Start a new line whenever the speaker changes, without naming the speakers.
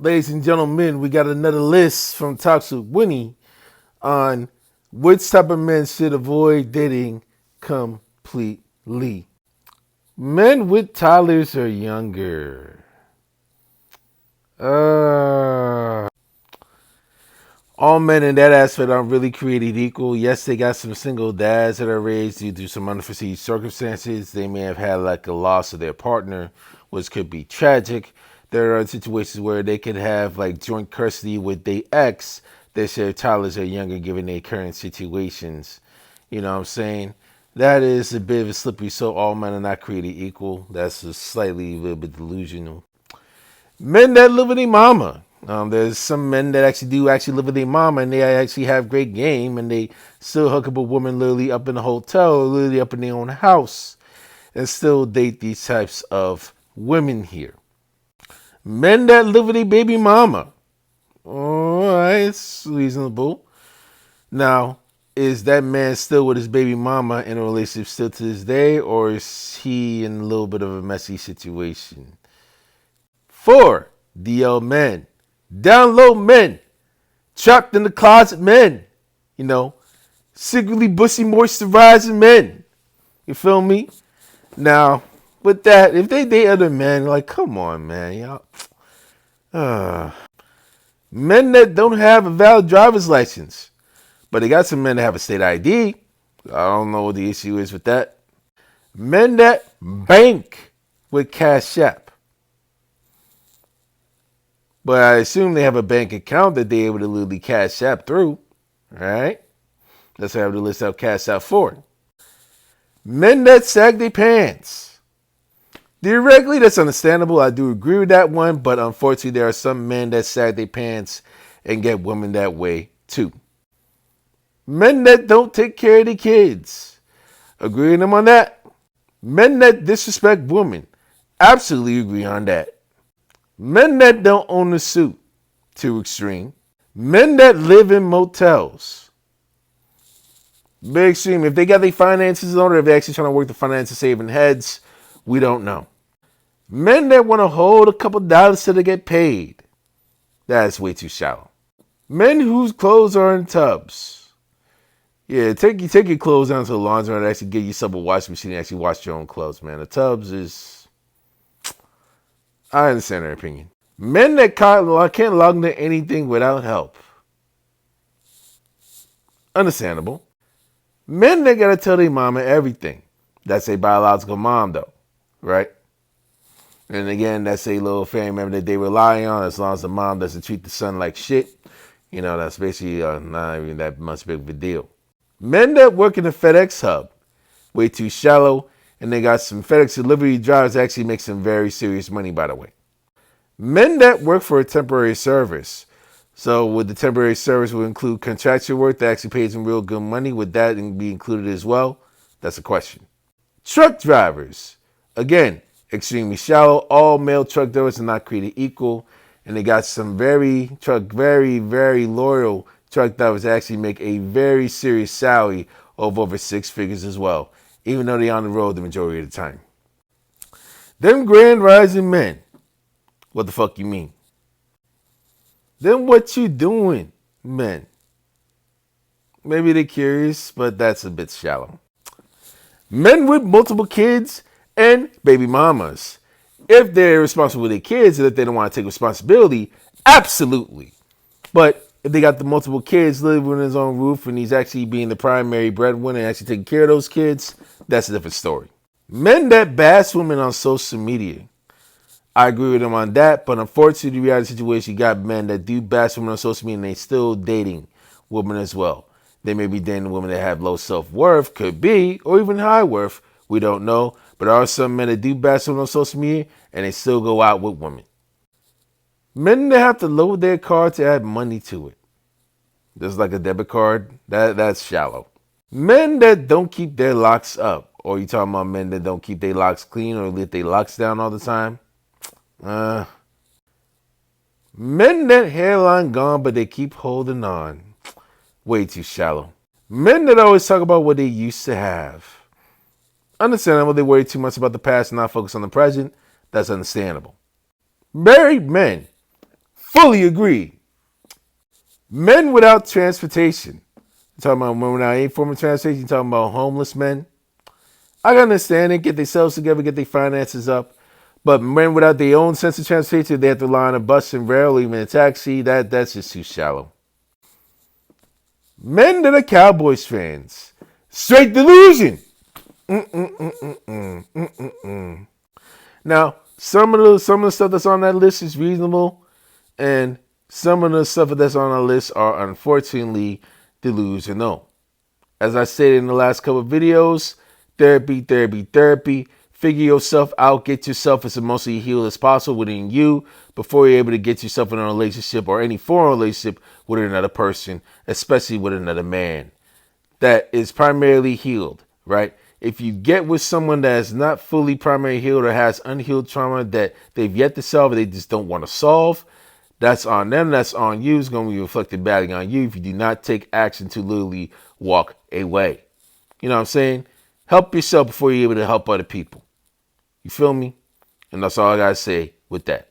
Ladies and gentlemen, we got another list from Toxic Winnie on which type of men should avoid dating completely. Men with toddlers or younger. Uh, all men in that aspect aren't really created equal. Yes, they got some single dads that are raised due to some unforeseen circumstances. They may have had like a loss of their partner, which could be tragic. There are situations where they could have like joint custody with their ex that share toddlers or younger given their current situations. You know what I'm saying? That is a bit of a slippery slope. All men are not created equal. That's a slightly a little bit delusional. Men that live with their mama. There's some men that actually live with their mama and they actually have great game and they still hook up a woman literally up in a hotel or literally up in their own house and still date these types of women here. Men that live with their baby mama. Alright, it's reasonable. Now, is that man still with his baby mama in a relationship still to this day, or is he in a little bit of a messy situation? 4. DL men. Down low men. Trapped in the closet men. You know, secretly bushy moisturizing men. You feel me? Now, with that, if they date other men, like, come on, man, y'all. Men that don't have a valid driver's license, but they got some men that have a state ID. I don't know what the issue is with that. Men that bank with Cash App, but I assume they have a bank account that they're able to literally Cash App through. All right, that's what I have to list out Cash App for. Men that sag their pants. Theoretically, that's understandable. I do agree with that one, but unfortunately, there are some men that sag their pants and get women that way too. Men that don't take care of their kids. Agree with them on that. Men that disrespect women. Absolutely agree on that. Men that don't own a suit. Too extreme. Men that live in motels. Big extreme. If they got their finances in order, if they're actually trying to work the finances saving heads, we don't know. Men that want to hold a couple dollars till they get paid. That's way too shallow. Men whose clothes are in tubs. Yeah, take your clothes down to the laundry and actually get yourself a washing machine and actually wash your own clothes, man. The tubs is... I understand their opinion. Men that can't log into anything without help. Understandable. Men that gotta tell their mama everything. That's a biological mom, though, right? And again, that's a little family member that they rely on as long as the mom doesn't treat the son like shit. You know, that's basically not even that much big of a deal. Men that work in the FedEx hub, way too shallow, and they got some FedEx delivery drivers that actually make some very serious money, by the way. Men that work for a temporary service. So would the temporary service will include contractual work that actually pays them real good money? Would that be included as well? That's a question. Truck drivers. Again, extremely shallow. All male truck drivers are not created equal. And they got some very, very loyal truck drivers that actually make a very serious salary of over 6 figures as well, even though they're on the road the majority of the time. Them grand rising men. What the fuck you mean? Then what you doing, men? Maybe they're curious, but that's a bit shallow. Men with multiple kids and baby mamas. If they're responsible for their kids and if they don't want to take responsibility, absolutely. But if they got the multiple kids living in his own roof and he's actually being the primary breadwinner and actually taking care of those kids, that's a different story. Men that bash women on social media. I agree with them on that, but unfortunately, the reality situation, you got men that do bash women on social media and they still dating women as well. They may be dating women that have low self-worth, could be, or even high worth. We don't know. But there are some men that do bash women on social media and they still go out with women. Men that have to load their card to add money to it. Just like a debit card, that's shallow. Men that don't keep their locks up. Or you talking about men that don't keep their locks clean or let their locks down all the time? Men that hairline gone but they keep holding on. Way too shallow. Men that always talk about what they used to have. Understandable, they worry too much about the past and not focus on the present. That's understandable. Married men. Fully agree. Men without transportation. You're talking about men without any form of transportation. You're talking about homeless men. I can understand it. Get themselves together, get their finances up. But men without their own sense of transportation, they have to rely on a bus and rail, even a taxi. That's just too shallow. Men that are Cowboys fans. Straight delusion. Now, some of the stuff that's on that list is reasonable, and some of the stuff that's on our list are unfortunately delusional. As I stated in the last couple of videos, therapy, therapy, therapy. Figure yourself out. Get yourself as emotionally healed as possible within you before you're able to get yourself in a relationship or any form of relationship with another person, especially with another man that is primarily healed, right? If you get with someone that is not fully primarily healed or has unhealed trauma that they've yet to solve or they just don't want to solve, that's on them. That's on you. It's going to be reflected badly on you if you do not take action to literally walk away. You know what I'm saying? Help yourself before you're able to help other people. You feel me? And that's all I got to say with that.